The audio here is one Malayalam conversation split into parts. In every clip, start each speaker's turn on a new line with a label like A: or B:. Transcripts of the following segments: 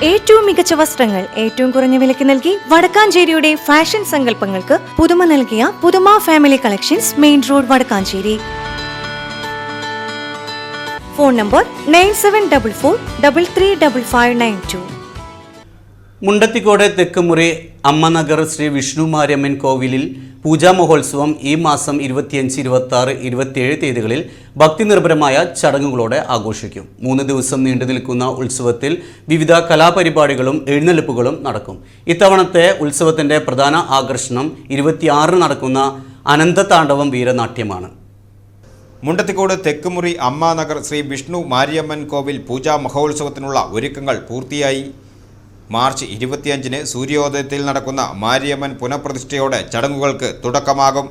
A: ഏറ്റവും മികച്ച വസ്ത്രങ്ങൾ ഏറ്റവും കുറഞ്ഞ വിലയ്ക്ക് നൽകി വടക്കാഞ്ചേരിയുടെ ഫാഷൻ സങ്കല്പങ്ങൾക്ക് പുതുമ നൽകിയ പുതുമ family collections, main road, Vadakkanchery. Phone number 9744335592.
B: Mundathikode Thekkumuri Ammanagar Shri Vishnu Mariamman കോവിലിൽ പൂജാ മഹോത്സവം ഈ മാസം 25, 26, 27 തീയതികളിൽ ഭക്തിനിർഭരമായ ചടങ്ങുകളോടെ ആഘോഷിക്കും. 3 ദിവസം നീണ്ടു നിൽക്കുന്ന ഉത്സവത്തിൽ വിവിധ കലാപരിപാടികളും എഴുന്നള്ളിപ്പുകളും നടക്കും. ഇത്തവണത്തെ ഉത്സവത്തിൻ്റെ പ്രധാന ആകർഷണം 26 നടക്കുന്ന അനന്തതാണ്ഡവം വീരനാട്യമാണ്.
C: മുണ്ടത്തിക്കോട് തെക്കുമുറി അമ്മാനഗർ ശ്രീ വിഷ്ണു മാരിയമ്മൻ കോവിൽ പൂജാ മഹോത്സവത്തിനുള്ള ഒരുക്കങ്ങൾ പൂർത്തിയായി. മാർച്ച് 25-ന് സൂര്യോദയത്തിൽ നടക്കുന്ന മാരിയമ്മൻ പുനഃപ്രതിഷ്ഠയോടെ ചടങ്ങുകൾക്ക് തുടക്കമാകും.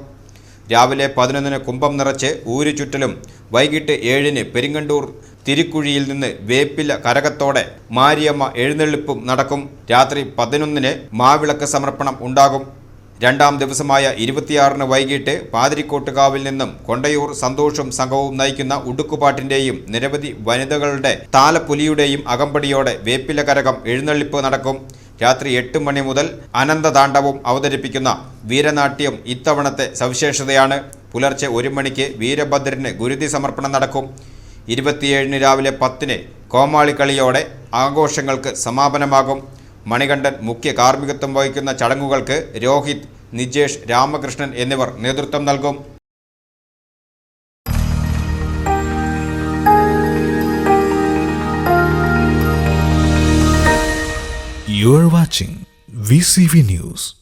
C: രാവിലെ 11-ന് കുംഭം നിറച്ച് ഊരു ചുറ്റലും വൈകിട്ട് 7-ന് പെരിങ്ങണ്ടൂർ തിരുക്കുഴിയിൽ നിന്ന് വേപ്പില കരകത്തോടെ മാരിയമ്മ എഴുന്നള്ളിപ്പും നടക്കും. രാത്രി 11-ന് മാവിളക്ക് സമർപ്പണം ഉണ്ടാകും. രണ്ടാം ദിവസമായ 26-ന് വൈകിട്ട് പാതിരിക്കോട്ടുകാവിൽ നിന്നും കൊണ്ടയൂർ സന്തോഷും സംഘവും നയിക്കുന്ന ഉടുക്കുപാട്ടിൻ്റെയും നിരവധി വനിതകളുടെ താലപ്പൊലിയുടെയും അകമ്പടിയോടെ വേപ്പില കരകം എഴുന്നള്ളിപ്പ് നടക്കും. രാത്രി 8 മണി മുതൽ അനന്തതാണ്ഡവം അവതരിപ്പിക്കുന്ന വീരനാട്യം ഇത്തവണത്തെ സവിശേഷതയാണ്. പുലർച്ചെ 1 മണിക്ക് വീരഭദ്രന് ഗുരുതി സമർപ്പണം നടക്കും. 27-ന് രാവിലെ 10-ന് കോമാളിക്കളിയോടെ ആഘോഷങ്ങൾക്ക് സമാപനമാകും. മണികണ്ഠൻ മുഖ്യ കാർമ്മികത്വം വഹിക്കുന്ന ചടങ്ങുകൾക്ക് രോഹിത്, നിജേഷ്, രാമകൃഷ്ണൻ എന്നിവർ നേതൃത്വം നൽകും.
D: You are watching VCV News.